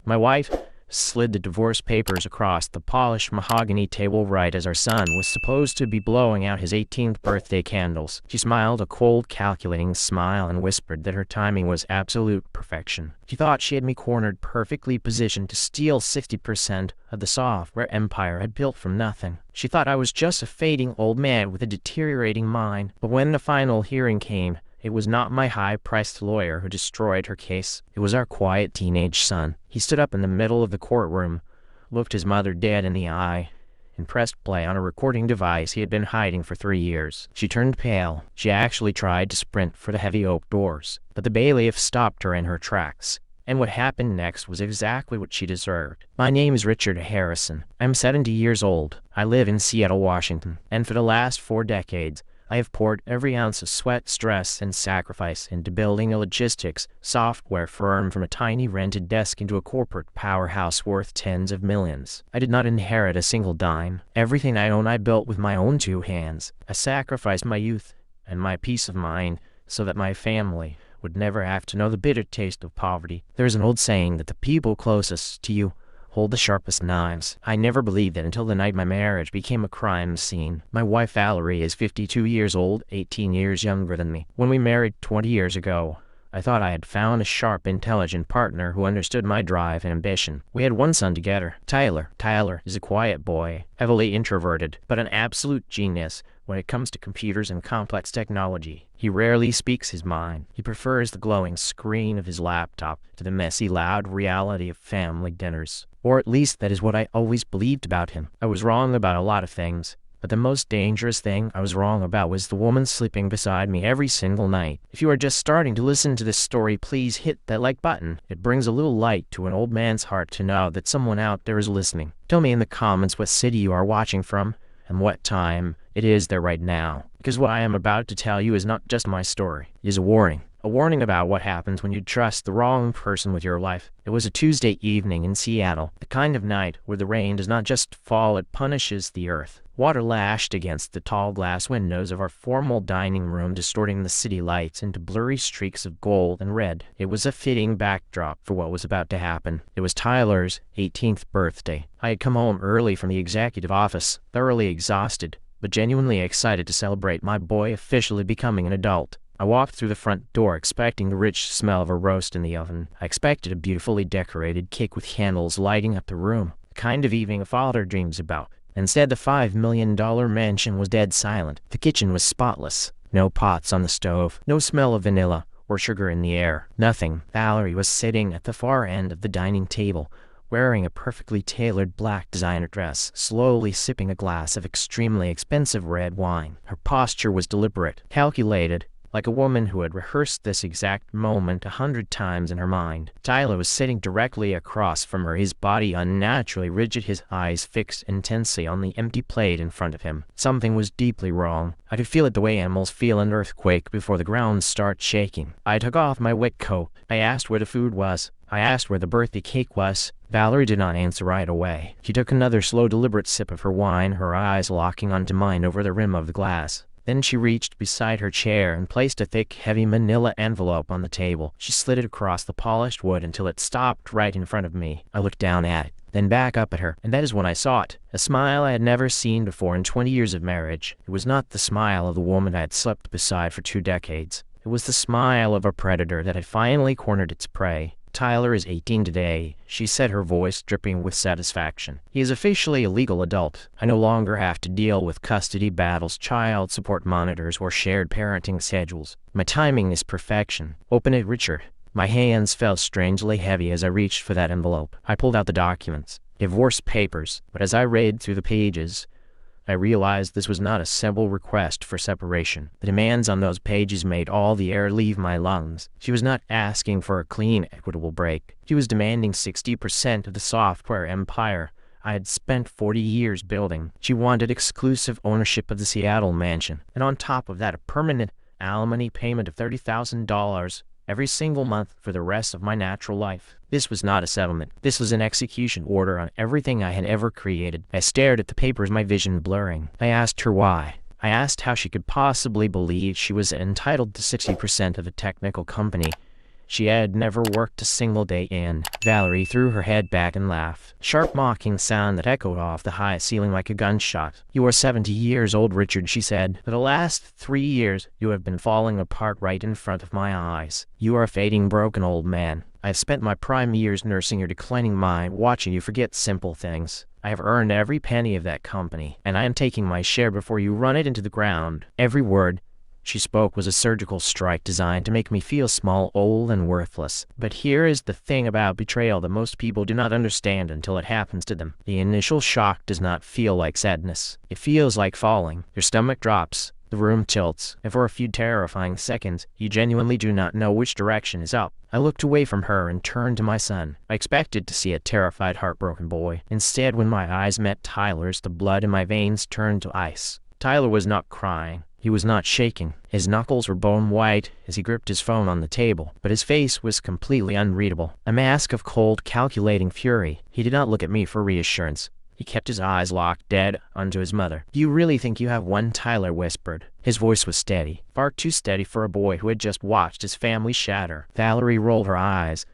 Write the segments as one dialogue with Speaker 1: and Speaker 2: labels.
Speaker 1: My wife slid the divorce papers across the polished mahogany table right as our son was supposed to be blowing out his 18th birthday candles. She smiled a cold, calculating smile and whispered that her timing was absolute perfection. She thought she had me cornered, perfectly positioned to steal 60% of the software empire had built from nothing. She thought I was just a fading old man with a deteriorating mind. But when the final hearing came, it was not my high-priced lawyer who destroyed her case. It was our quiet teenage son. He stood up in the middle of the courtroom, looked his mother dead in the eye, and pressed play on a recording device he had been hiding for 3 years. She turned pale. She actually tried to sprint for the heavy oak doors, but the bailiff stopped her in her tracks. And what happened next was exactly what she deserved. My name is Richard Harrison. I'm 70 years old. I live in Seattle, Washington, and for the last 4 decades, I have poured every ounce of sweat, stress, and sacrifice into building a logistics software firm from a tiny rented desk into a corporate powerhouse worth tens of millions. I did not inherit a single dime. Everything I own I built with my own 2 hands. I sacrificed my youth and my peace of mind so that my family would never have to know the bitter taste of poverty. There is an old saying that the people closest to you hold the sharpest knives. I never believed it until the night my marriage became a crime scene. My wife Valerie is 52 years old, 18 years younger than me. When we married 20 years ago, I thought I had found a sharp, intelligent partner who understood my drive and ambition. We had 1 son together, Tyler. Tyler is a quiet boy, heavily introverted, but an absolute genius when it comes to computers and complex technology. He rarely speaks his mind. He prefers the glowing screen of his laptop to the messy, loud reality of family dinners. Or at least that is what I always believed about him. I was wrong about a lot of things, but the most dangerous thing I was wrong about was the woman sleeping beside me every single night. If you are just starting to listen to this story, please hit that like button. It brings a little light to an old man's heart to know that someone out there is listening. Tell me in the comments what city you are watching from and what time it is there right now. Because what I am about to tell you is not just my story. It is a warning. A warning about what happens when you trust the wrong person with your life. It was a Tuesday evening in Seattle, the kind of night where the rain does not just fall, it punishes the earth. Water lashed against the tall glass windows of our formal dining room, distorting the city lights into blurry streaks of gold and red. It was a fitting backdrop for what was about to happen. It was Tyler's 18th birthday. I had come home early from the executive office, thoroughly exhausted, but genuinely excited to celebrate my boy officially becoming an adult. I walked through the front door expecting the rich smell of a roast in the oven. I expected a beautifully decorated cake with candles lighting up the room, the kind of evening a father dreams about. Instead, the $5 million mansion was dead silent. The kitchen was spotless. No pots on the stove, no smell of vanilla or sugar in the air. Nothing. Valerie was sitting at the far end of the dining table, wearing a perfectly tailored black designer dress, slowly sipping a glass of extremely expensive red wine. Her posture was deliberate, calculated, like a woman who had rehearsed this exact moment 100 times in her mind. Tyler was sitting directly across from her, his body unnaturally rigid, his eyes fixed intensely on the empty plate in front of him. Something was deeply wrong. I could feel it the way animals feel an earthquake before the ground starts shaking. I took off my wet coat. I asked where the food was. I asked where the birthday cake was. Valerie did not answer right away. She took another slow, deliberate sip of her wine, her eyes locking onto mine over the rim of the glass. Then she reached beside her chair and placed a thick, heavy manila envelope on the table. She slid it across the polished wood until it stopped right in front of me. I looked down at it, then back up at her, and that is when I saw it. A smile I had never seen before in 20 years of marriage. It was not the smile of the woman I had slept beside for 2 decades. It was the smile of a predator that had finally cornered its prey. Tyler is 18 today, she said, her voice dripping with satisfaction. He is officially a legal adult. I no longer have to deal with custody battles, child support monitors, or shared parenting schedules. My timing is perfection. Open it, Richard. My hands felt strangely heavy as I reached for that envelope. I pulled out the documents, divorce papers, but as I read through the pages, I realized this was not a simple request for separation. The demands on those pages made all the air leave my lungs. She was not asking for a clean, equitable break. She was demanding 60% of the software empire I had spent 40 years building. She wanted exclusive ownership of the Seattle mansion, and on top of that, a permanent alimony payment of $30,000 every single month for the rest of my natural life. This was not a settlement. This was an execution order on everything I had ever created. I stared at the papers, my vision blurring. I asked her why. I asked how she could possibly believe she was entitled to 60% of a technical company She had never worked a single day in. Valerie threw her head back and laughed. Sharp mocking sound that echoed off the high ceiling like a gunshot. "You are 70 years old, Richard," she said. "For the last 3 years, you have been falling apart right in front of my eyes. You are a fading, broken old man. I have spent my prime years nursing your declining mind, watching you forget simple things. I have earned every penny of that company, and I am taking my share before you run it into the ground." Every word she spoke was a surgical strike designed to make me feel small, old, and worthless. But here is the thing about betrayal that most people do not understand until it happens to them. The initial shock does not feel like sadness. It feels like falling. Your stomach drops. The room tilts, and for a few terrifying seconds, you genuinely do not know which direction is up. I looked away from her and turned to my son. I expected to see a terrified, heartbroken boy. Instead, when my eyes met Tyler's, the blood in my veins turned to ice. Tyler was not crying. He was not shaking. His knuckles were bone white as he gripped his phone on the table, but his face was completely unreadable. A mask of cold, calculating fury. He did not look at me for reassurance. He kept his eyes locked dead onto his mother. "Do you really think you have won?" Tyler whispered. His voice was steady, far too steady for a boy who had just watched his family shatter. Valerie rolled her eyes,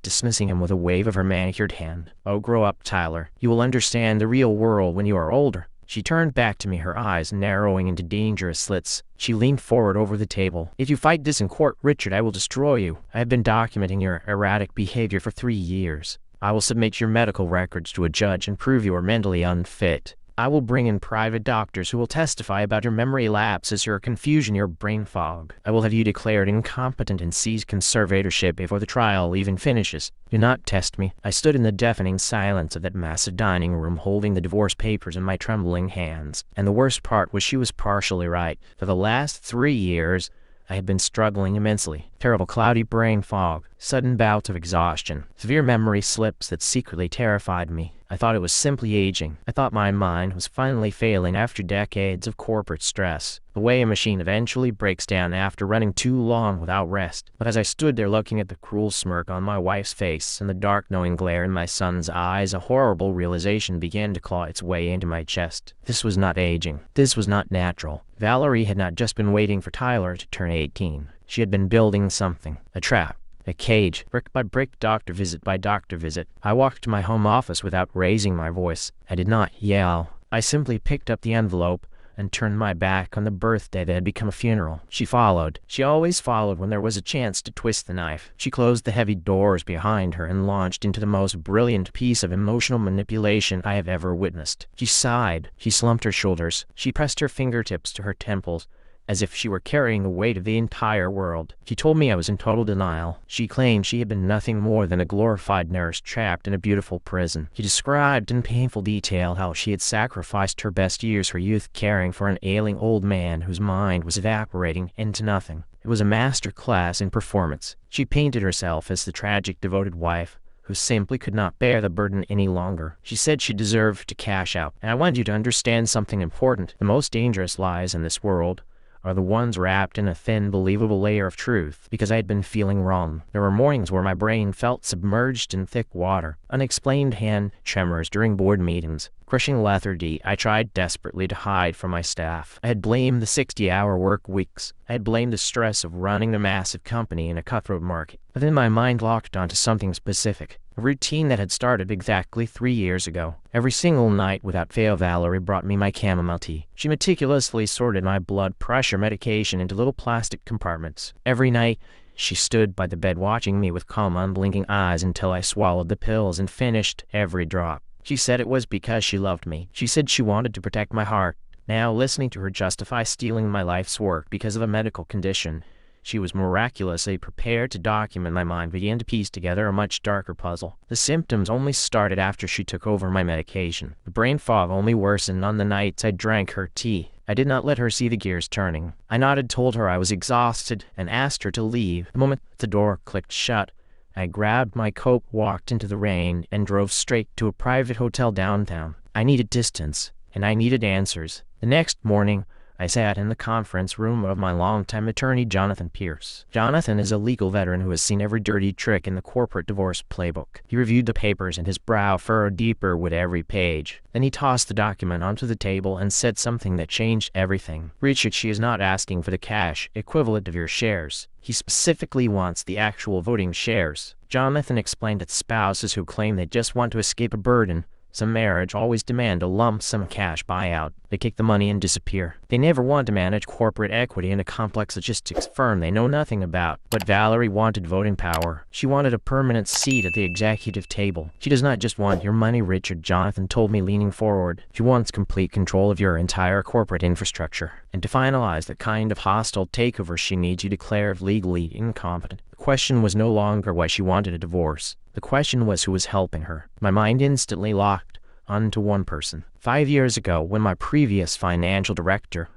Speaker 1: dismissing him with a wave of her manicured hand. "Oh, grow up, Tyler. You will understand the real world when you are older." She turned back to me, her eyes narrowing into dangerous slits. She leaned forward over the table. "If you fight this in court, Richard, I will destroy you. I have been documenting your erratic behavior for 3 years. I will submit your medical records to a judge and prove you are mentally unfit. I will bring in private doctors who will testify about your memory lapses, your confusion, your brain fog. I will have you declared incompetent and seize conservatorship before the trial even finishes. Do not test me." I stood in the deafening silence of that massive dining room, holding the divorce papers in my trembling hands. And the worst part was she was partially right. For the last 3 years, I had been struggling immensely. Terrible cloudy brain fog, sudden bouts of exhaustion, severe memory slips that secretly terrified me. I thought it was simply aging. I thought my mind was finally failing after decades of corporate stress, the way a machine eventually breaks down after running too long without rest. But as I stood there looking at the cruel smirk on my wife's face and the dark knowing glare in my son's eyes, a horrible realization began to claw its way into my chest. This was not aging. This was not natural. Valerie had not just been waiting for Tyler to turn 18. She had been building something. A trap. A cage. Brick by brick, doctor visit by doctor visit. I walked to my home office without raising my voice. I did not yell. I simply picked up the envelope and turned my back on the birthday that had become a funeral. She followed. She always followed when there was a chance to twist the knife. She closed the heavy doors behind her and launched into the most brilliant piece of emotional manipulation I have ever witnessed. She sighed. She slumped her shoulders. She pressed her fingertips to her temples, as if she were carrying the weight of the entire world. She told me I was in total denial. She claimed she had been nothing more than a glorified nurse trapped in a beautiful prison. She described in painful detail how she had sacrificed her best years, her youth, caring for an ailing old man whose mind was evaporating into nothing. It was a master class in performance. She painted herself as the tragic, devoted wife who simply could not bear the burden any longer. She said she deserved to cash out. And I want you to understand something important. The most dangerous lies in this world are the ones wrapped in a thin, believable layer of truth, because I had been feeling wrong. There were mornings where my brain felt submerged in thick water, unexplained hand tremors during board meetings, crushing lethargy I tried desperately to hide from my staff. I had blamed the 60-hour work weeks. I had blamed the stress of running a massive company in a cutthroat market. But then my mind locked onto something specific. A routine that had started exactly 3 years ago. Every single night, without fail, Valerie brought me my chamomile tea. She meticulously sorted my blood pressure medication into little plastic compartments. Every night, she stood by the bed watching me with calm, unblinking eyes until I swallowed the pills and finished every drop. She said it was because she loved me. She said she wanted to protect my heart. Now, listening to her justify stealing my life's work because of a medical condition she was miraculously prepared to document, my mind began to piece together a much darker puzzle. The symptoms only started after she took over my medication. The brain fog only worsened on the nights I drank her tea. I did not let her see the gears turning. I nodded, told her I was exhausted, and asked her to leave. The moment the door clicked shut, I grabbed my coat, walked into the rain, and drove straight to a private hotel downtown. I needed distance, and I needed answers. The next morning, I sat in the conference room of my longtime attorney, Jonathan Pierce. Jonathan is a legal veteran who has seen every dirty trick in the corporate divorce playbook. He reviewed the papers and his brow furrowed deeper with every page. Then he tossed the document onto the table and said something that changed everything. Richard, she is not asking for the cash equivalent of your shares. He specifically wants the actual voting shares. Jonathan explained that spouses who claim they just want to escape a burden, some marriage, always demand a lump sum cash buyout. They take the money and disappear. They never want to manage corporate equity in a complex logistics firm they know nothing about. But Valerie wanted voting power. She wanted a permanent seat at the executive table. She does not just want your money, Richard, Jonathan told me, leaning forward. She wants complete control of your entire corporate infrastructure. And to finalize the kind of hostile takeover, she needs you declared legally incompetent. The question was no longer why she wanted a divorce. The question was who was helping her. My mind instantly locked onto one person. 5 years ago, when my previous financial director,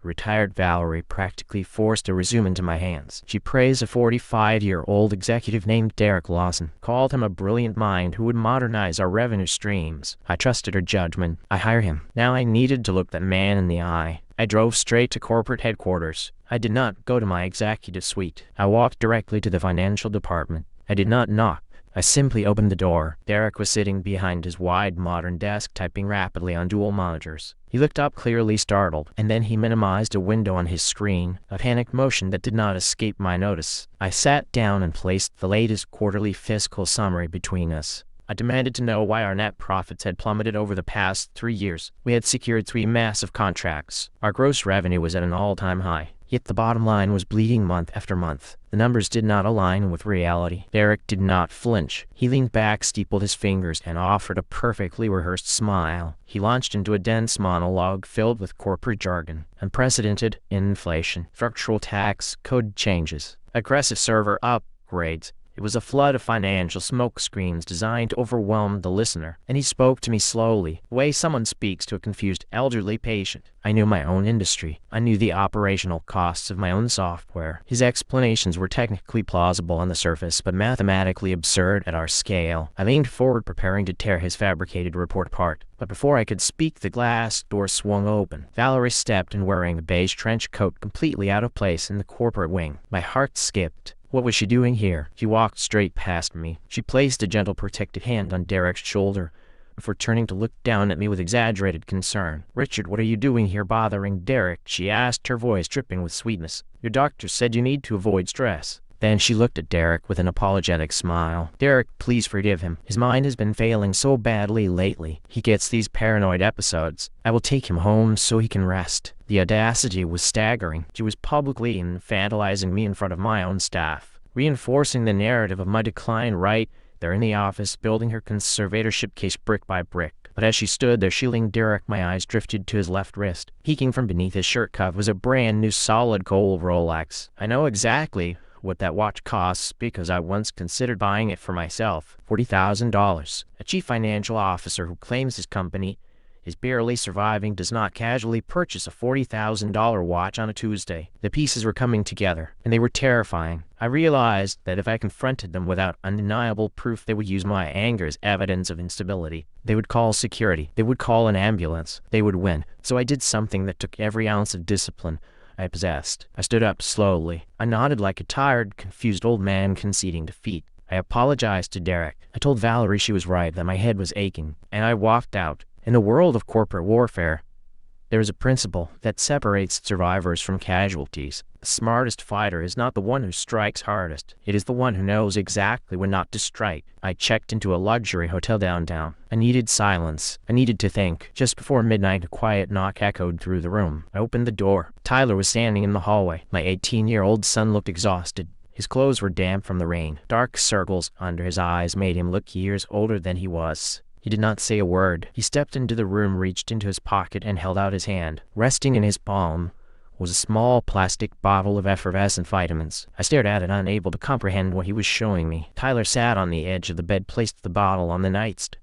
Speaker 1: retired Valerie, practically forced a resume into my hands. She praised a 45-year-old executive named Derek Lawson, called him a brilliant mind who would modernize our revenue streams. I trusted her judgment. I hired him. Now I needed to look that man in the eye. I drove straight to corporate headquarters. I did not go to my executive suite. I walked directly to the financial department. I did not knock. I simply opened the door. Derek was sitting behind his wide modern desk, typing rapidly on dual monitors. He looked up, clearly startled, and then he minimized a window on his screen, a panicked motion that did not escape my notice. I sat down and placed the latest quarterly fiscal summary between us. I demanded to know why our net profits had plummeted over the past 3 years. We had secured 3 massive contracts. Our gross revenue was at an all-time high. Yet the bottom line was bleeding month after month. The numbers did not align with reality. Derek did not flinch. He leaned back, steepled his fingers, and offered a perfectly rehearsed smile. He launched into a dense monologue filled with corporate jargon, unprecedented inflation, structural tax, code changes, aggressive server upgrades. It was a flood of financial smokescreens designed to overwhelm the listener, and he spoke to me slowly, the way someone speaks to a confused elderly patient. I knew my own industry. I knew the operational costs of my own software. His explanations were technically plausible on the surface, but mathematically absurd at our scale. I leaned forward, preparing to tear his fabricated report apart. But before I could speak, the glass door swung open. Valerie stepped in, wearing a beige trench coat completely out of place in the corporate wing. My heart skipped. What was she doing here? She walked straight past me. She placed a gentle protective hand on Derek's shoulder before turning to look down at me with exaggerated concern. "Richard, what are you doing here bothering Derek?" she asked, her voice dripping with sweetness. "Your doctor said you need to avoid stress." Then she looked at Derek with an apologetic smile. "Derek, please forgive him. His mind has been failing so badly lately. He gets these paranoid episodes. I will take him home so he can rest." The audacity was staggering. She was publicly infantilizing me in front of my own staff, reinforcing the narrative of my decline right there in the office, building her conservatorship case brick by brick. But as she stood there shielding Derek, my eyes drifted to his left wrist. Peeking from beneath his shirt cuff was a brand new solid gold Rolex. I know exactly what that watch costs because I once considered buying it for myself. $40,000. A chief financial officer who claims his company is barely surviving does not casually purchase a $40,000 watch on a Tuesday. The pieces were coming together, and they were terrifying. I realized that if I confronted them without undeniable proof, they would use my anger as evidence of instability. They would call security. They would call an ambulance. They would win. So I did something that took every ounce of discipline I possessed. I stood up slowly. I nodded like a tired, confused old man conceding defeat. I apologized to Derek. I told Valerie she was right, that my head was aching, and I walked out. In the world of corporate warfare, there is a principle that separates survivors from casualties. The smartest fighter is not the one who strikes hardest. It is the one who knows exactly when not to strike. I checked into a luxury hotel downtown. I needed silence. I needed to think. Just before midnight, a quiet knock echoed through the room. I opened the door. Tyler was standing in the hallway. My 18-year-old son looked exhausted. His clothes were damp from the rain. Dark circles under his eyes made him look years older than he was. He did not say a word. He stepped into the room, reached into his pocket, and held out his hand. Resting in his palm was a small plastic bottle of effervescent vitamins. I stared at it, unable to comprehend what he was showing me. Tyler sat on the edge of the bed, placed the bottle on the nightstand,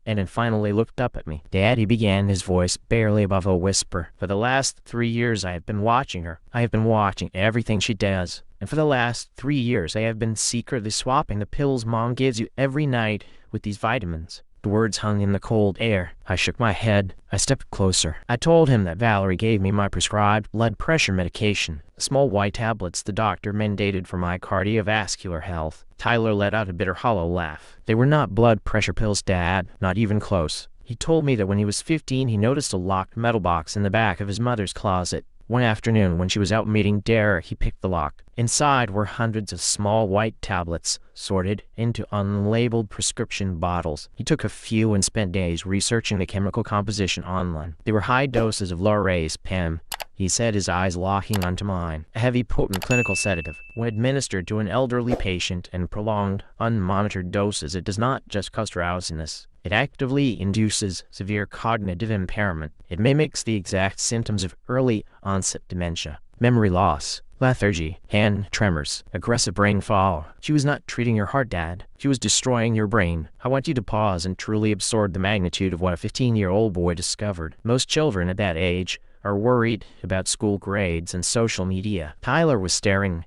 Speaker 1: and then finally looked up at me. "Dad," he began, his voice barely above a whisper. "For the last 3 years I have been watching her. I have been watching everything she does. And for the last 3 years I have been secretly swapping the pills Mom gives you every night with these vitamins. The words hung in the cold air. I shook my head. I stepped closer. I told him that Valerie gave me my prescribed blood pressure medication, the small white tablets the doctor mandated for my cardiovascular health. Tyler let out a bitter, hollow laugh. They were not blood pressure pills, Dad, not even close. He told me that when he was 15, he noticed a locked metal box in the back of his mother's closet. One afternoon, when she was out meeting Derek, he picked the lock. Inside were hundreds of small white tablets, sorted into unlabeled prescription bottles. He took a few and spent days researching the chemical composition online. They were high doses of lorazepam, he said, his eyes locking onto mine. A heavy, potent clinical sedative. When administered to an elderly patient in prolonged, unmonitored doses, it does not just cause drowsiness. It actively induces severe cognitive impairment. It mimics the exact symptoms of early-onset dementia, memory loss, lethargy, hand tremors, aggressive brain fog. She was not treating your heart, Dad. She was destroying your brain. I want you to pause and truly absorb the magnitude of what a 15-year-old boy discovered. Most children at that age are worried about school grades and social media. Tyler was staring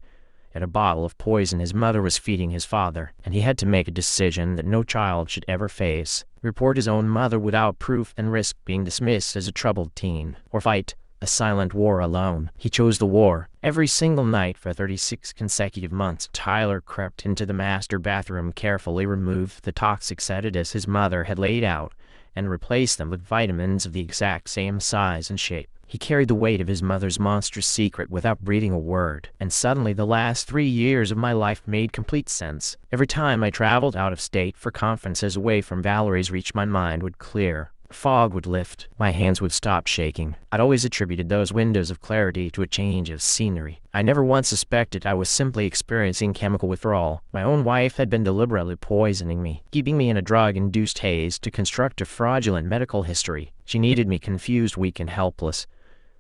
Speaker 1: at a bottle of poison his mother was feeding his father, and he had to make a decision that no child should ever face: report his own mother without proof and risk being dismissed as a troubled teen, or fight a silent war alone. He chose the war. Every single night for 36 consecutive months, Tyler crept into the master bathroom, carefully removed the toxic sedatives his mother had laid out, and replaced them with vitamins of the exact same size and shape. He carried the weight of his mother's monstrous secret without breathing a word, and suddenly the last 3 years of my life made complete sense. Every time I traveled out of state for conferences away from Valerie's reach, my mind would clear. The fog would lift. My hands would stop shaking. I'd always attributed those windows of clarity to a change of scenery. I never once suspected I was simply experiencing chemical withdrawal. My own wife had been deliberately poisoning me, keeping me in a drug-induced haze to construct a fraudulent medical history. She needed me confused, weak, and helpless,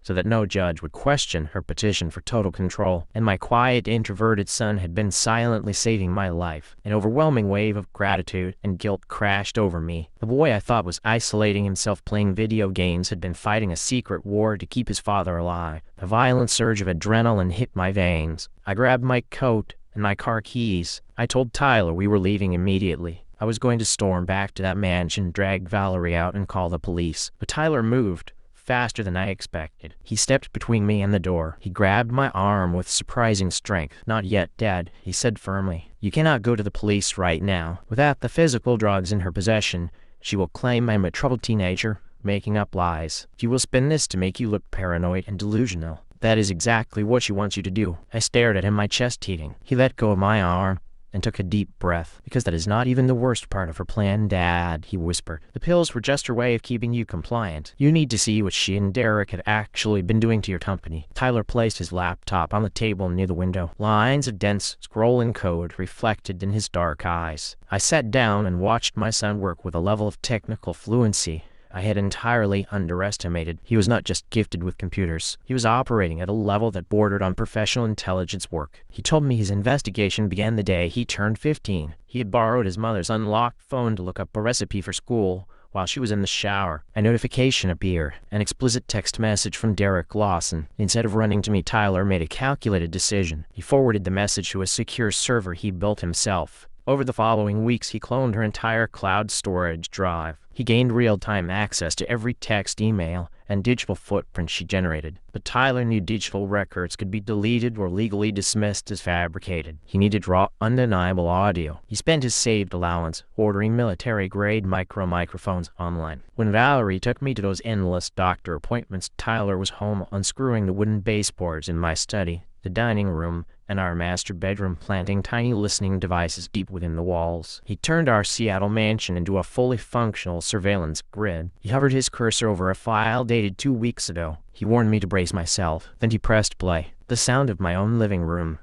Speaker 1: so that no judge would question her petition for total control. And my quiet, introverted son had been silently saving my life. An overwhelming wave of gratitude and guilt crashed over me. The boy I thought was isolating himself playing video games had been fighting a secret war to keep his father alive. A violent surge of adrenaline hit my veins. I grabbed my coat and my car keys. I told Tyler we were leaving immediately. I was going to storm back to that mansion, drag Valerie out, and call the police. But Tyler moved faster than I expected. He stepped between me and the door. He grabbed my arm with surprising strength. "Not yet, Dad," he said firmly. "You cannot go to the police right now. Without the physical drugs in her possession, she will claim I'm a troubled teenager, making up lies. She will spin this to make you look paranoid and delusional. That is exactly what she wants you to do." I stared at him, my chest heaving. He let go of my arm and took a deep breath. "Because that is not even the worst part of her plan, Dad," he whispered. "The pills were just her way of keeping you compliant. You need to see what she and Derek had actually been doing to your company." Tyler placed his laptop on the table near the window. Lines of dense, scrolling code reflected in his dark eyes. I sat down and watched my son work with a level of technical fluency I had entirely underestimated. He was not just gifted with computers. He was operating at a level that bordered on professional intelligence work. He told me his investigation began the day he turned 15. He had borrowed his mother's unlocked phone to look up a recipe for school while she was in the shower. A notification appeared, an explicit text message from Derek Lawson. Instead of running to me, Tyler made a calculated decision. He forwarded the message to a secure server he built himself. Over the following weeks, he cloned her entire cloud storage drive. He gained real-time access to every text, email, and digital footprint she generated. But Tyler knew digital records could be deleted or legally dismissed as fabricated. He needed raw, undeniable audio. He spent his saved allowance ordering military-grade microphones online. When Valerie took me to those endless doctor appointments, Tyler was home unscrewing the wooden baseboards in my study, the dining room, and our master bedroom, planting tiny listening devices deep within the walls. He turned our Seattle mansion into a fully functional surveillance grid. He hovered his cursor over a file dated 2 weeks ago. He warned me to brace myself. Then he pressed play. The sound of my own living room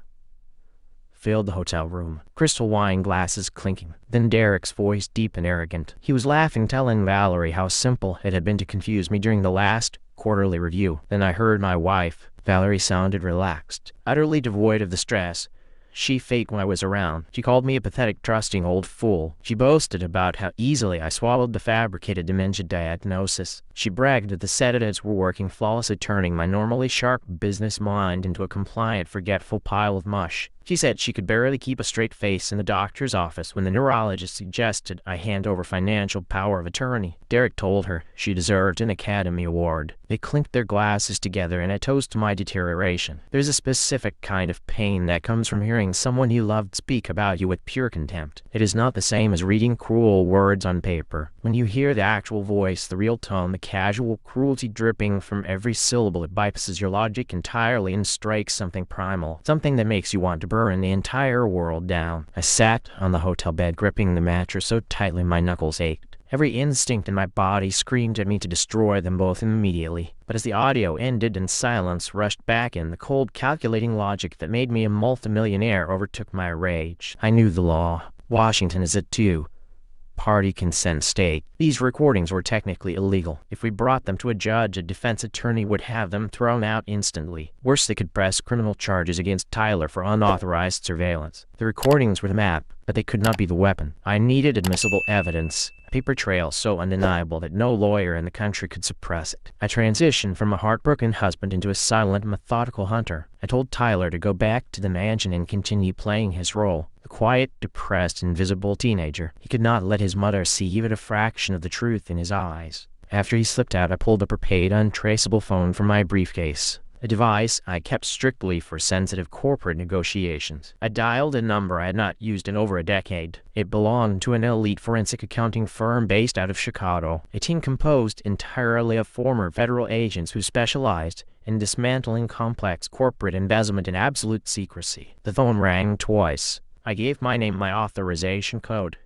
Speaker 1: filled the hotel room, crystal wine glasses clinking. Then Derek's voice, deep and arrogant. He was laughing, telling Valerie how simple it had been to confuse me during the last quarterly review. Then I heard my wife. Valerie sounded relaxed, utterly devoid of the stress she faked when I was around. She called me a pathetic, trusting old fool. She boasted about how easily I swallowed the fabricated dementia diagnosis. She bragged that the sedatives were working flawlessly, turning my normally sharp business mind into a compliant, forgetful pile of mush. She said she could barely keep a straight face in the doctor's office when the neurologist suggested I hand over financial power of attorney. Derek told her she deserved an Academy Award. They clinked their glasses together in a toast to my deterioration. There's a specific kind of pain that comes from hearing someone you loved speak about you with pure contempt. It is not the same as reading cruel words on paper. When you hear the actual voice, the real tone, the casual cruelty dripping from every syllable, it bypasses your logic entirely and strikes something primal, something that makes you want to burn the entire world down. I sat on the hotel bed, gripping the mattress so tightly my knuckles ached. Every instinct in my body screamed at me to destroy them both immediately. But as the audio ended and silence rushed back in, the cold, calculating logic that made me a multimillionaire overtook my rage. I knew the law. Washington is a two-party consent state. These recordings were technically illegal. If we brought them to a judge, a defense attorney would have them thrown out instantly. Worse, they could press criminal charges against Tyler for unauthorized surveillance. The recordings were the map, but they could not be the weapon. I needed admissible evidence. Paper trail so undeniable that no lawyer in the country could suppress it. I transitioned from a heartbroken husband into a silent, methodical hunter. I told Tyler to go back to the mansion and continue playing his role. The quiet, depressed, invisible teenager. He could not let his mother see even a fraction of the truth in his eyes. After he slipped out, I pulled a prepaid, untraceable phone from my briefcase. A device I kept strictly for sensitive corporate negotiations. I dialed a number I had not used in over a decade. It belonged to an elite forensic accounting firm based out of Chicago, a team composed entirely of former federal agents who specialized in dismantling complex corporate embezzlement in absolute secrecy. The phone rang twice. I gave my name, my authorization code,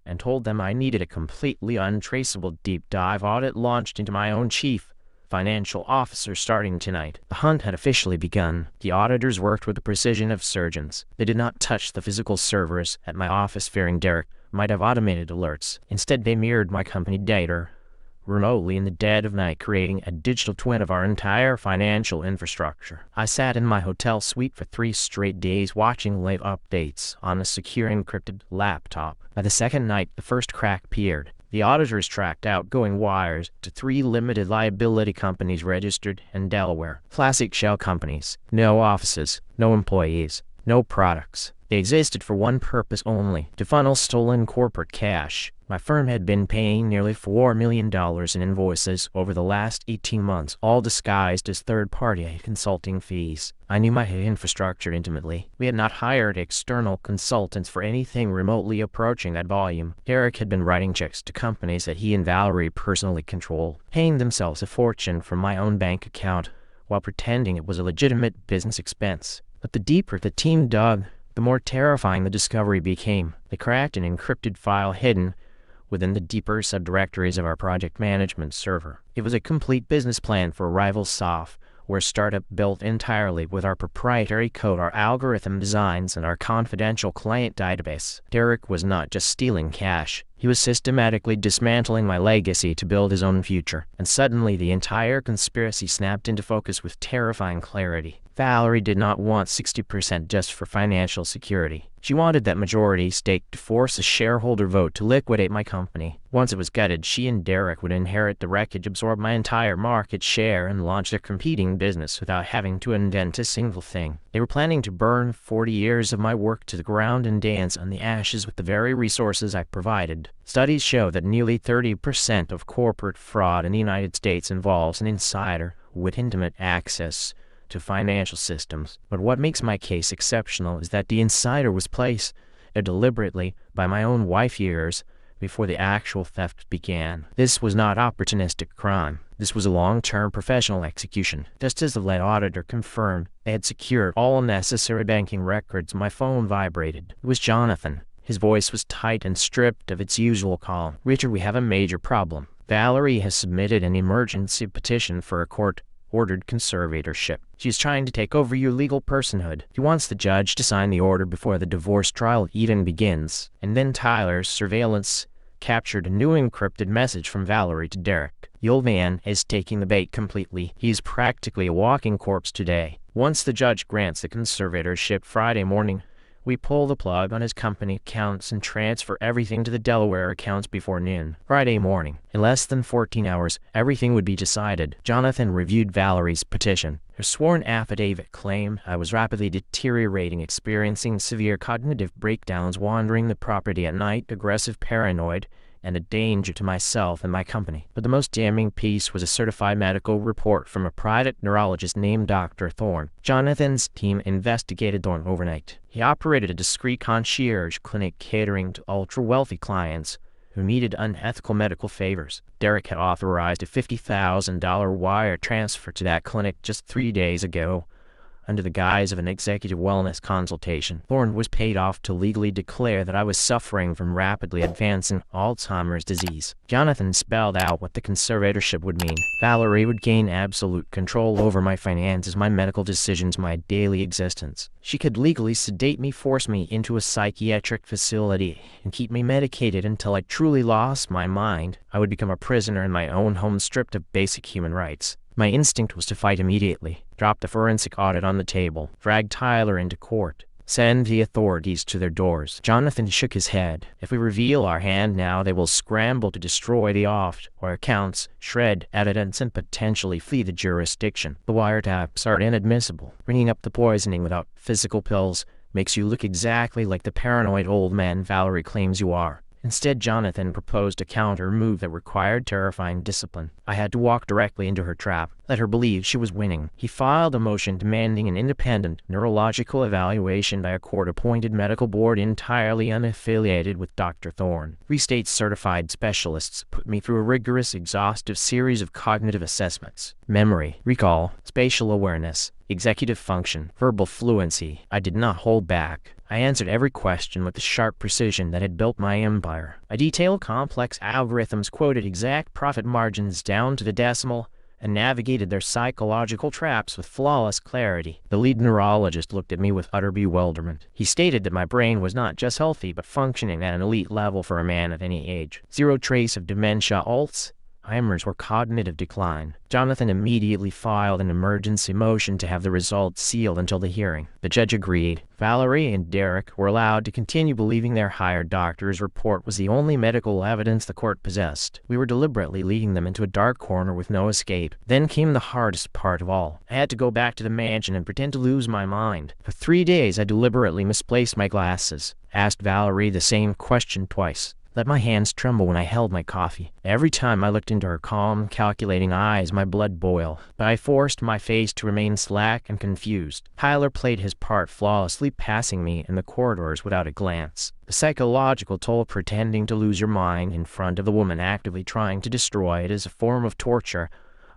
Speaker 1: and told them I needed a completely untraceable deep dive audit launched into my own chief financial officer starting tonight. The hunt had officially begun. The auditors worked with the precision of surgeons. They did not touch the physical servers at my office, fearing Derek might have automated alerts. Instead, they mirrored my company data remotely in the dead of night, creating a digital twin of our entire financial infrastructure. I sat in my hotel suite for 3 straight days, watching live updates on a secure encrypted laptop. By the second night, the first crack appeared. The auditors tracked outgoing wires to 3 limited liability companies registered in Delaware. Classic shell companies. No offices, no employees, no products. They existed for one purpose only: to funnel stolen corporate cash. My firm had been paying nearly $4 million in invoices over the last 18 months, all disguised as third-party consulting fees. I knew my infrastructure intimately. We had not hired external consultants for anything remotely approaching that volume. Derek had been writing checks to companies that he and Valerie personally controlled, paying themselves a fortune from my own bank account while pretending it was a legitimate business expense. But the deeper the team dug, the more terrifying the discovery became. They cracked an encrypted file hidden within the deeper subdirectories of our project management server. It was a complete business plan for a rival software startup built entirely with our proprietary code, our algorithm designs, and our confidential client database. Derek was not just stealing cash. He was systematically dismantling my legacy to build his own future. And suddenly, the entire conspiracy snapped into focus with terrifying clarity. Valerie did not want 60% just for financial security. She wanted that majority stake to force a shareholder vote to liquidate my company. Once it was gutted, she and Derek would inherit the wreckage, absorb my entire market share, and launch their competing business without having to invent a single thing. They were planning to burn 40 years of my work to the ground and dance on the ashes with the very resources I provided. Studies show that nearly 30% of corporate fraud in the United States involves an insider with intimate access to financial systems. But what makes my case exceptional is that the insider was placed there deliberately by my own wife years before the actual theft began. This was not opportunistic crime. This was a long-term professional execution. Just as the lead auditor confirmed they had secured all necessary banking records, my phone vibrated. It was Jonathan. His voice was tight and stripped of its usual calm. "Richard, we have a major problem. Valerie has submitted an emergency petition for a court-ordered conservatorship. She's trying to take over your legal personhood. She wants the judge to sign the order before the divorce trial even begins." And then Tyler's surveillance captured a new encrypted message from Valerie to Derek. "The old man is taking the bait completely. He's practically a walking corpse today. Once the judge grants the conservatorship Friday morning, We pull the plug on his company accounts and transfer everything to the Delaware accounts before noon. Friday morning. In less than 14 hours, everything would be decided. Jonathan reviewed Valerie's petition. Her sworn affidavit claimed I was rapidly deteriorating, experiencing severe cognitive breakdowns, wandering the property at night, aggressive, paranoid, and a danger to myself and my company. But the most damning piece was a certified medical report from a private neurologist named Dr. Thorne. Jonathan's team investigated Thorne overnight. He operated a discreet concierge clinic catering to ultra-wealthy clients who needed unethical medical favors. Derek had authorized a $50,000 wire transfer to that clinic just 3 days ago, under the guise of an executive wellness consultation. Thorne was paid off to legally declare that I was suffering from rapidly advancing Alzheimer's disease. Jonathan spelled out what the conservatorship would mean. Valerie would gain absolute control over my finances, my medical decisions, my daily existence. She could legally sedate me, force me into a psychiatric facility, and keep me medicated until I truly lost my mind. I would become a prisoner in my own home, stripped of basic human rights. My instinct was to fight immediately, drop the forensic audit on the table, drag Tyler into court, send the authorities to their doors. Jonathan shook his head. If we reveal our hand now, they will scramble to destroy the offshore accounts, shred evidence, and potentially flee the jurisdiction. The wiretaps are inadmissible. Bringing up the poisoning without physical pills makes you look exactly like the paranoid old man Valerie claims you are. Instead, Jonathan proposed a counter move that required terrifying discipline. I had to walk directly into her trap, let her believe she was winning. He filed a motion demanding an independent neurological evaluation by a court-appointed medical board entirely unaffiliated with Dr. Thorne. 3 state-certified specialists put me through a rigorous, exhaustive series of cognitive assessments: memory, recall, spatial awareness, executive function, verbal fluency. I did not hold back. I answered every question with the sharp precision that had built my empire. I detailed complex algorithms, quoted exact profit margins down to the decimal, and navigated their psychological traps with flawless clarity. The lead neurologist looked at me with utter bewilderment. He stated that my brain was not just healthy, but functioning at an elite level for a man of any age. Zero trace of dementia, Alzheimer's, or cognitive decline. Jonathan immediately filed an emergency motion to have the results sealed until the hearing. The judge agreed. Valerie and Derek were allowed to continue believing their hired doctor's report was the only medical evidence the court possessed. We were deliberately leading them into a dark corner with no escape. Then came the hardest part of all. I had to go back to the mansion and pretend to lose my mind. For 3 days, I deliberately misplaced my glasses, asked Valerie the same question twice, let my hands tremble when I held my coffee. Every time I looked into her calm, calculating eyes, my blood boiled, but I forced my face to remain slack and confused. Tyler played his part flawlessly, passing me in the corridors without a glance. The psychological toll of pretending to lose your mind in front of the woman actively trying to destroy it is a form of torture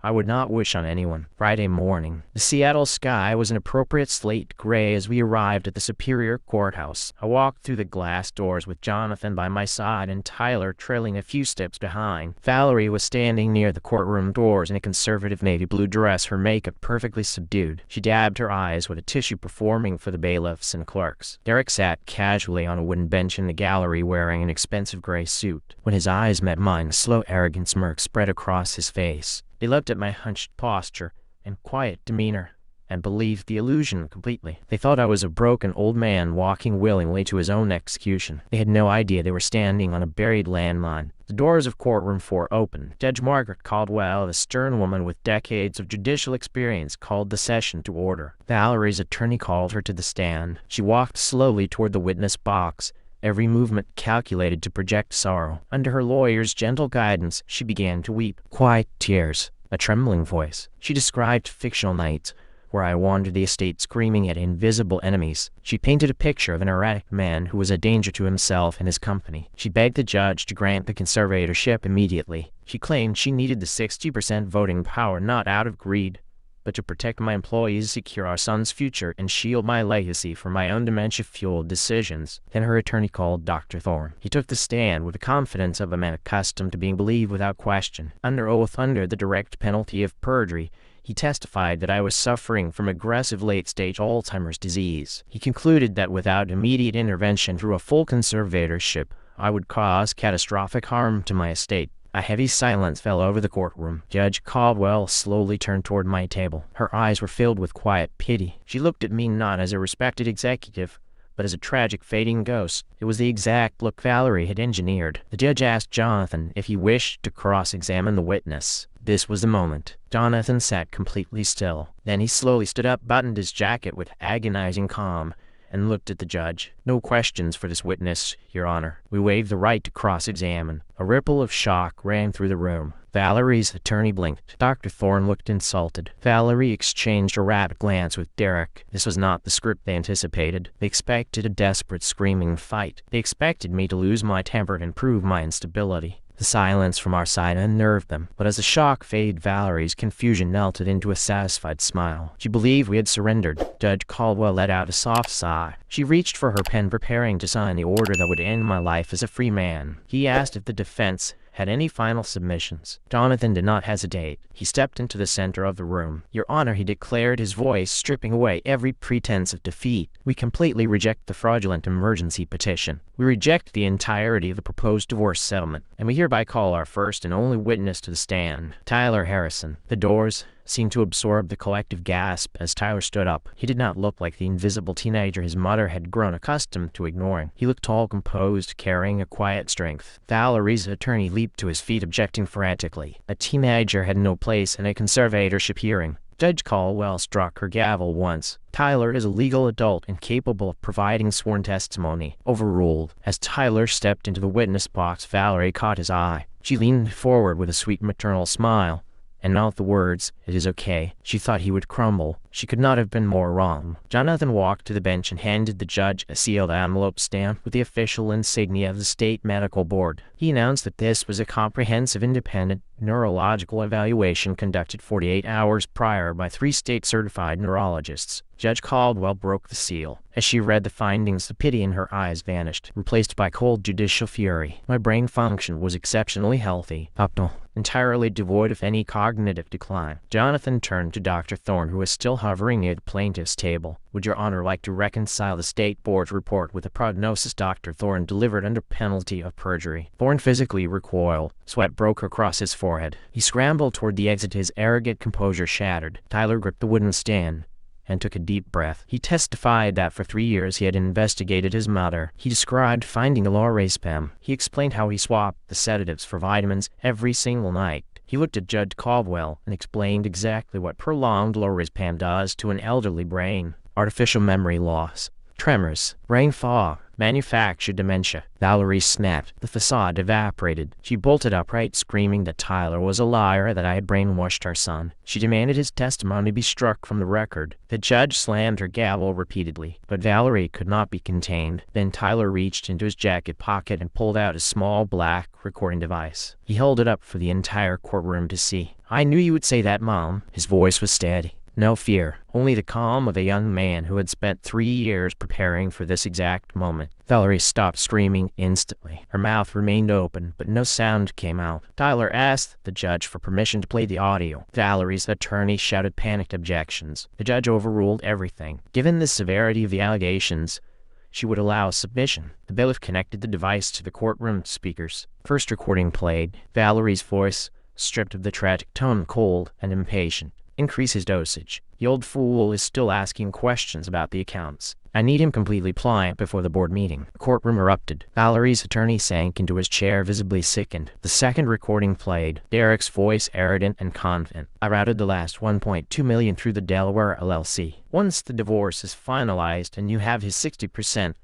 Speaker 1: I would not wish on anyone. Friday morning. The Seattle sky was an appropriate slate gray as we arrived at the Superior Courthouse. I walked through the glass doors with Jonathan by my side and Tyler trailing a few steps behind. Valerie was standing near the courtroom doors in a conservative navy blue dress, her makeup perfectly subdued. She dabbed her eyes with a tissue, performing for the bailiffs and clerks. Derek sat casually on a wooden bench in the gallery wearing an expensive gray suit. When his eyes met mine, a slow, arrogant smirk spread across his face. They looked at my hunched posture and quiet demeanor and believed the illusion completely. They thought I was a broken old man walking willingly to his own execution. They had no idea they were standing on a buried landmine. The doors of courtroom 4 opened. Judge Margaret Caldwell, a stern woman with decades of judicial experience, called the session to order. Valerie's attorney called her to the stand. She walked slowly toward the witness box, every movement calculated to project sorrow. Under her lawyer's gentle guidance, she began to weep. Quiet tears, a trembling voice. She described fictional nights where I wandered the estate screaming at invisible enemies. She painted a picture of an erratic man who was a danger to himself and his company. She begged the judge to grant the conservatorship immediately. She claimed she needed the 60% voting power not out of greed, but to protect my employees, secure our son's future, and shield my legacy from my own dementia-fueled decisions. Then her attorney called Dr. Thorne. He took the stand with the confidence of a man accustomed to being believed without question. Under oath, under the direct penalty of perjury, he testified that I was suffering from aggressive late-stage Alzheimer's disease. He concluded that without immediate intervention through a full conservatorship, I would cause catastrophic harm to my estate. A heavy silence fell over the courtroom. Judge Caldwell slowly turned toward my table. Her eyes were filled with quiet pity. She looked at me not as a respected executive, but as a tragic fading ghost. It was the exact look Valerie had engineered. The judge asked Jonathan if he wished to cross-examine the witness. This was the moment. Jonathan sat completely still. Then he slowly stood up, buttoned his jacket with agonizing calm, and looked at the judge. "No questions for this witness, Your Honor. We waive the right to cross-examine." A ripple of shock ran through the room. Valerie's attorney blinked. Dr. Thorne looked insulted. Valerie exchanged a rapid glance with Derek. This was not the script they anticipated. They expected a desperate, screaming fight. They expected me to lose my temper and prove my instability. The silence from our side unnerved them, but as the shock faded, Valerie's confusion melted into a satisfied smile. She believed we had surrendered. Judge Caldwell let out a soft sigh. She reached for her pen, preparing to sign the order that would end my life as a free man. He asked if the defense had any final submissions. Jonathan did not hesitate. He stepped into the center of the room. "Your Honor," he declared, his voice stripping away every pretense of defeat, "we completely reject the fraudulent emergency petition. We reject the entirety of the proposed divorce settlement, and we hereby call our first and only witness to the stand, Tyler Harrison." The doors seemed to absorb the collective gasp as Tyler stood up. He did not look like the invisible teenager his mother had grown accustomed to ignoring. He looked tall, composed, carrying a quiet strength. Valerie's attorney leaped to his feet, objecting frantically. A teenager had no place in a conservatorship hearing. Judge Caldwell struck her gavel once. "Tyler is a legal adult and capable of providing sworn testimony." Overruled. As Tyler stepped into the witness box, Valerie caught his eye. She leaned forward with a sweet maternal smile, and not the words, "It is okay." She thought he would crumble. She could not have been more wrong. Jonathan walked to the bench and handed the judge a sealed envelope stamped with the official insignia of the State Medical Board. He announced that this was a comprehensive independent neurological evaluation conducted 48 hours prior by 3 state-certified neurologists. Judge Caldwell broke the seal. As she read the findings, the pity in her eyes vanished, replaced by cold judicial fury. "My brain function was exceptionally healthy, optimal, entirely devoid of any cognitive decline." Jonathan turned to Dr. Thorne, who was still hovering near the plaintiff's table. "Would Your Honor like to reconcile the State Board's report with the prognosis Dr. Thorne delivered under penalty of perjury?" Thorne physically recoiled. Sweat broke across his forehead. He scrambled toward the exit, his arrogant composure shattered. Tyler gripped the wooden stand and took a deep breath. He testified that for 3 years he had investigated his mother. He described finding the lorazepam. He explained how he swapped the sedatives for vitamins every single night. He looked at Judge Caldwell and explained exactly what prolonged lorazepam does to an elderly brain. Artificial memory loss, tremors, brain fog, manufactured dementia. Valerie snapped. The facade evaporated. She bolted upright, screaming that Tyler was a liar, that I had brainwashed our son. She demanded his testimony be struck from the record. The judge slammed her gavel repeatedly, but Valerie could not be contained. Then Tyler reached into his jacket pocket and pulled out a small black recording device. He held it up for the entire courtroom to see. "I knew you would say that, Mom." His voice was steady. No fear, only the calm of a young man who had spent 3 years preparing for this exact moment. Valerie stopped screaming instantly. Her mouth remained open, but no sound came out. Tyler asked the judge for permission to play the audio. Valerie's attorney shouted panicked objections. The judge overruled everything. Given the severity of the allegations, she would allow submission. The bailiff connected the device to the courtroom speakers. First recording played. Valerie's voice, stripped of the tragic tone, cold and impatient. "Increase his dosage. The old fool is still asking questions about the accounts. I need him completely pliant before the board meeting." The courtroom erupted. Valerie's attorney sank into his chair, visibly sickened. The second recording played. Derek's voice, arrogant and confident. "I routed the last $1.2 million through the Delaware LLC. Once the divorce is finalized and you have his 60%,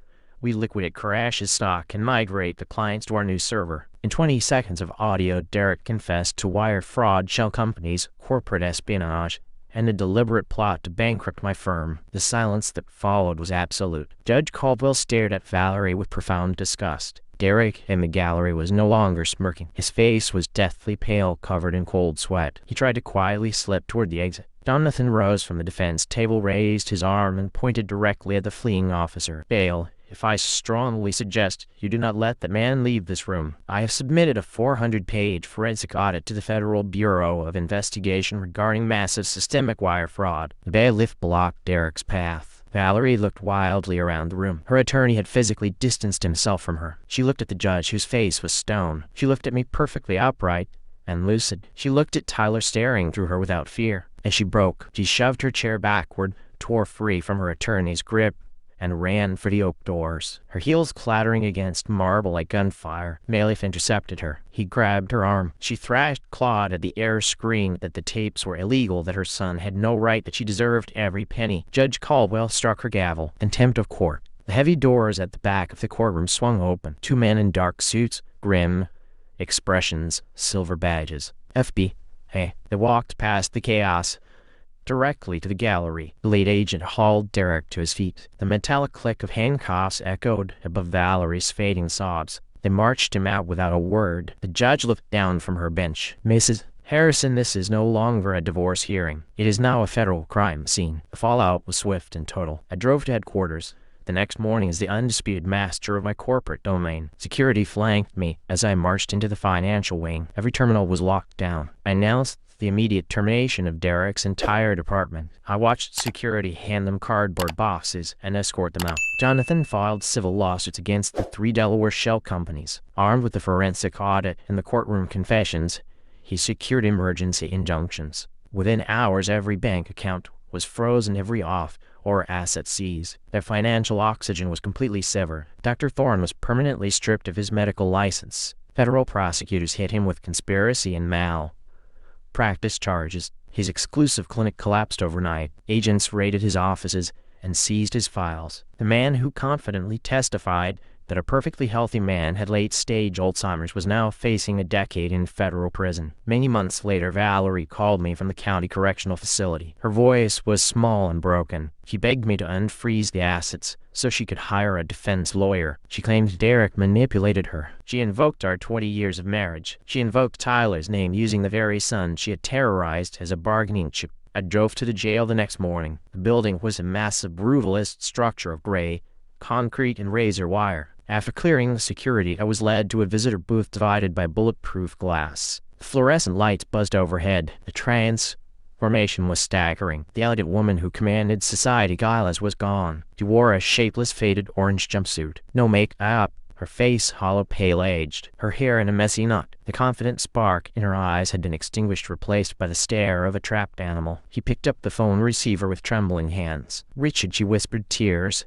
Speaker 1: we liquidate Crash's stock and migrate the clients to our new server." In 20 seconds of audio, Derek confessed to wire fraud, shell companies, corporate espionage, and a deliberate plot to bankrupt my firm. The silence that followed was absolute. Judge Caldwell stared at Valerie with profound disgust. Derek in the gallery was no longer smirking. His face was deathly pale, covered in cold sweat. He tried to quietly slip toward the exit. Jonathan rose from the defense table, raised his arm, and pointed directly at the fleeing officer. "Bail, if I strongly suggest you do not let the man leave this room. I have submitted a 400-page forensic audit to the Federal Bureau of Investigation regarding massive systemic wire fraud." The bailiff blocked Derek's path. Valerie looked wildly around the room. Her attorney had physically distanced himself from her. She looked at the judge, whose face was stone. She looked at me, perfectly upright and lucid. She looked at Tyler, staring through her without fear. As she broke, she shoved her chair backward, tore free from her attorney's grip, and ran for the oak doors, her heels clattering against marble like gunfire. Bailiff intercepted her. He grabbed her arm. She thrashed, clawed at the air, screamed that the tapes were illegal, that her son had no right, that she deserved every penny. Judge Caldwell struck her gavel. Contempt of court. The heavy doors at the back of the courtroom swung open. Two men in dark suits, grim expressions, silver badges. FBI. They walked past the chaos, directly to the gallery. The lead agent hauled Derek to his feet. The metallic click of handcuffs echoed above Valerie's fading sobs. They marched him out without a word. The judge looked down from her bench. Mrs. Harrison, this is no longer a divorce hearing. It is now a federal crime scene. The fallout was swift and total. I drove to headquarters. The next morning, as the undisputed master of my corporate domain, security flanked me as I marched into the financial wing. Every terminal was locked down. I announced the immediate termination of Derek's entire department. I watched security hand them cardboard boxes and escort them out. Jonathan filed civil lawsuits against the 3 Delaware shell companies. Armed with the forensic audit and the courtroom confessions, he secured emergency injunctions. Within hours, every bank account was frozen, every off or asset seized. Their financial oxygen was completely severed. Dr. Thorne was permanently stripped of his medical license. Federal prosecutors hit him with conspiracy and malpractice charges. His exclusive clinic collapsed overnight. Agents raided his offices and seized his files. The man who confidently testified that a perfectly healthy man had late-stage Alzheimer's was now facing a decade in federal prison. Many months later, Valerie called me from the county correctional facility. Her voice was small and broken. She begged me to unfreeze the assets so she could hire a defense lawyer. She claimed Derek manipulated her. She invoked our 20 years of marriage. She invoked Tyler's name using the very son she had terrorized as a bargaining chip. I drove to the jail the next morning. The building was a massive brutalist structure of gray concrete and razor wire. After clearing the security, I was led to a visitor booth divided by bulletproof glass. Fluorescent lights buzzed overhead. The transformation was staggering. The elegant woman who commanded society galas was gone. She wore a shapeless, faded orange jumpsuit. No make-up. Her face hollow, pale-aged. Her hair in a messy knot. The confident spark in her eyes had been extinguished, replaced by the stare of a trapped animal. He picked up the phone receiver with trembling hands. "Richard," she whispered, tears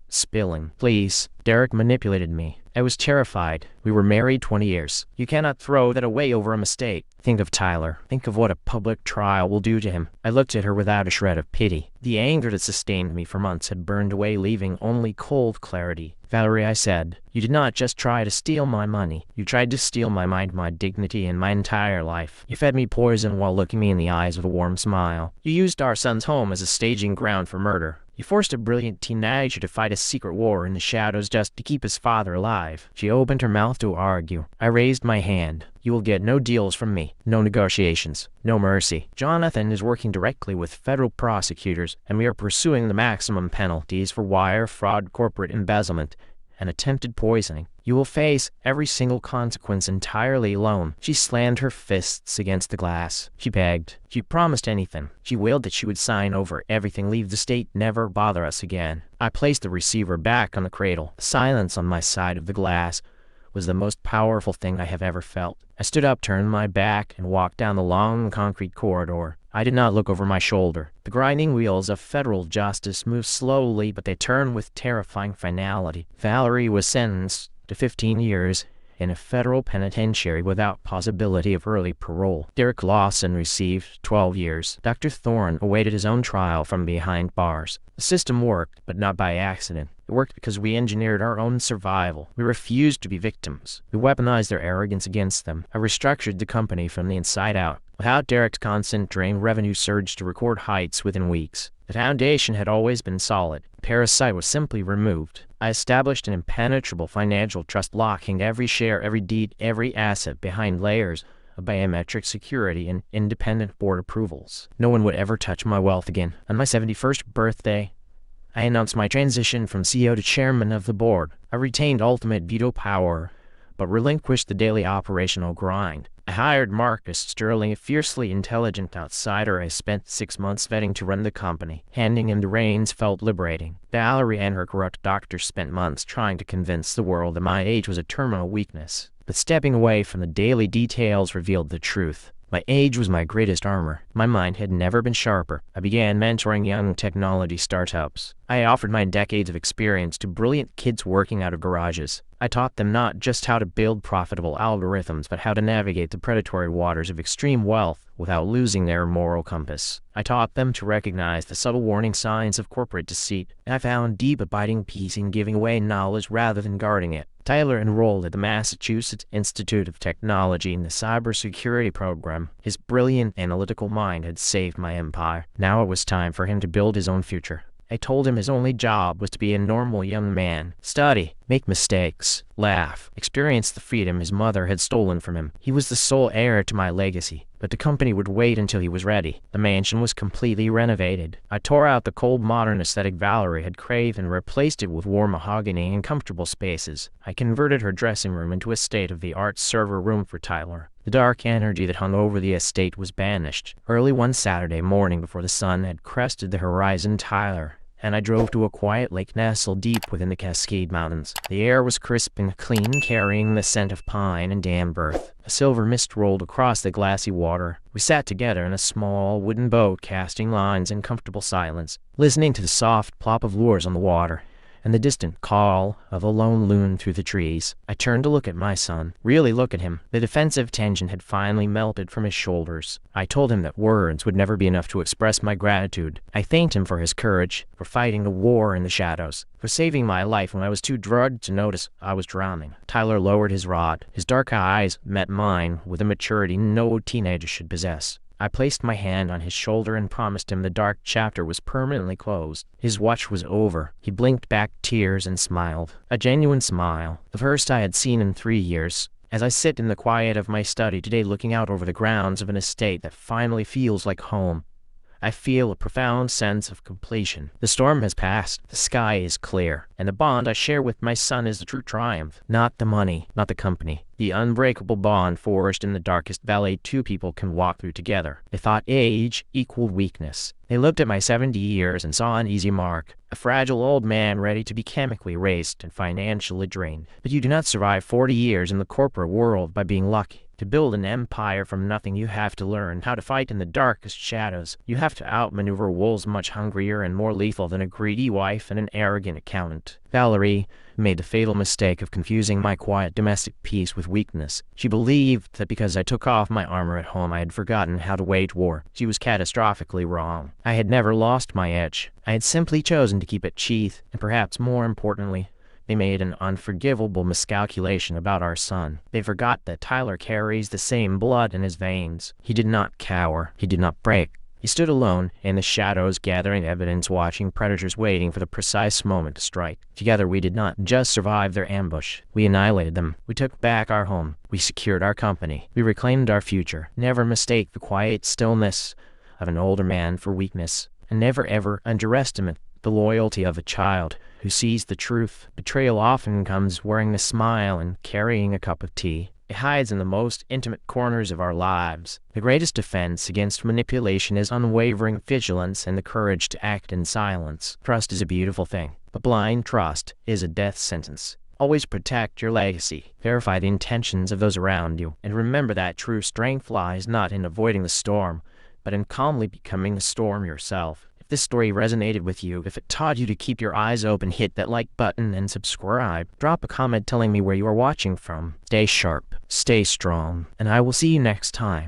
Speaker 1: spilling. "Please." Derek manipulated me. I was terrified. We were married 20 years. You cannot throw that away over a mistake. Think of Tyler. Think of what a public trial will do to him. I looked at her without a shred of pity. The anger that sustained me for months had burned away, leaving only cold clarity. "Valerie," I said, "you did not just try to steal my money. You tried to steal my mind, my dignity, and my entire life. You fed me poison while looking me in the eyes with a warm smile. You used our son's home as a staging ground for murder. You forced a brilliant teenager to fight a secret war in the shadows just to keep his father alive." She opened her mouth to argue. I raised my hand. "You will get no deals from me. No negotiations. No mercy. Jonathan is working directly with federal prosecutors, and we are pursuing the maximum penalties for wire fraud, corporate embezzlement, and attempted poisoning. You will face every single consequence entirely alone." She slammed her fists against the glass. She begged. She promised anything. She wailed that she would sign over everything, leave the state, never bother us again. I placed the receiver back on the cradle. The silence on my side of the glass was the most powerful thing I have ever felt. I stood up, turned my back, and walked down the long concrete corridor. I did not look over my shoulder. The grinding wheels of federal justice moved slowly, but they turned with terrifying finality. Valerie was sentenced to 15 years in a federal penitentiary without possibility of early parole. Derek Lawson received 12 years. Dr. Thorne awaited his own trial from behind bars. The system worked, but not by accident. It worked because we engineered our own survival. We refused to be victims. We weaponized their arrogance against them. I restructured the company from the inside out. Without Derek's constant drain, revenue surged to record heights within weeks. The foundation had always been solid. The parasite was simply removed. I established an impenetrable financial trust, locking every share, every deed, every asset behind layers of biometric security and independent board approvals. No one would ever touch my wealth again. On my 71st birthday, I announced my transition from CEO to chairman of the board. I retained ultimate veto power, but relinquished the daily operational grind. I hired Marcus Sterling, a fiercely intelligent outsider I spent 6 months vetting to run the company. Handing him the reins felt liberating. Valerie and her corrupt doctor spent months trying to convince the world that my age was a terminal weakness. But stepping away from the daily details revealed the truth. My age was my greatest armor. My mind had never been sharper. I began mentoring young technology startups. I offered my decades of experience to brilliant kids working out of garages. I taught them not just how to build profitable algorithms, but how to navigate the predatory waters of extreme wealth without losing their moral compass. I taught them to recognize the subtle warning signs of corporate deceit, and I found deep abiding peace in giving away knowledge rather than guarding it. Tyler enrolled at the Massachusetts Institute of Technology in the cybersecurity program. His brilliant analytical mind had saved my empire. Now it was time for him to build his own future. I told him his only job was to be a normal young man, study, make mistakes, laugh, experience the freedom his mother had stolen from him. He was the sole heir to my legacy, but the company would wait until he was ready. The mansion was completely renovated. I tore out the cold modern aesthetic Valerie had craved and replaced it with warm mahogany and comfortable spaces. I converted her dressing room into a state-of-the-art server room for Tyler. The dark energy that hung over the estate was banished. Early one Saturday morning before the sun had crested the horizon, Tyler and I drove to a quiet lake nestled deep within the Cascade Mountains. The air was crisp and clean, carrying the scent of pine and damp earth. A silver mist rolled across the glassy water. We sat together in a small wooden boat, casting lines in comfortable silence, listening to the soft plop of oars on the water and the distant call of a lone loon through the trees. I turned to look at my son, really look at him. The defensive tension had finally melted from his shoulders. I told him that words would never be enough to express my gratitude. I thanked him for his courage, for fighting the war in the shadows, for saving my life when I was too drugged to notice I was drowning. Tyler lowered his rod. His dark eyes met mine with a maturity no teenager should possess. I placed my hand on his shoulder and promised him the dark chapter was permanently closed. His watch was over. He blinked back tears and smiled. A genuine smile, the first I had seen in 3 years. As I sit in the quiet of my study today looking out over the grounds of an estate that finally feels like home, I feel a profound sense of completion. The storm has passed, the sky is clear, and the bond I share with my son is the true triumph. Not the money, not the company. The unbreakable bond forged in the darkest valley two people can walk through together. They thought age equaled weakness. They looked at my 70 years and saw an easy mark, a fragile old man ready to be chemically erased and financially drained. But you do not survive 40 years in the corporate world by being lucky. To build an empire from nothing, you have to learn how to fight in the darkest shadows. You have to outmaneuver wolves much hungrier and more lethal than a greedy wife and an arrogant accountant. Valerie made the fatal mistake of confusing my quiet domestic peace with weakness. She believed that because I took off my armor at home, I had forgotten how to wage war. She was catastrophically wrong. I had never lost my edge. I had simply chosen to keep it sheathed, and perhaps more importantly, they made an unforgivable miscalculation about our son. They forgot that Tyler carries the same blood in his veins. He did not cower. He did not break. He stood alone in the shadows, gathering evidence, watching predators waiting for the precise moment to strike. Together, we did not just survive their ambush. We annihilated them. We took back our home. We secured our company. We reclaimed our future. Never mistake the quiet stillness of an older man for weakness, and never ever underestimate the loyalty of a child who sees the truth. Betrayal often comes wearing a smile and carrying a cup of tea. It hides in the most intimate corners of our lives. The greatest defense against manipulation is unwavering vigilance and the courage to act in silence. Trust is a beautiful thing, but blind trust is a death sentence. Always protect your legacy. Verify the intentions of those around you, and remember that true strength lies not in avoiding the storm, but in calmly becoming the storm yourself. If this story resonated with you, if it taught you to keep your eyes open, hit that like button and subscribe. Drop a comment telling me where you are watching from. Stay sharp, stay strong, and I will see you next time.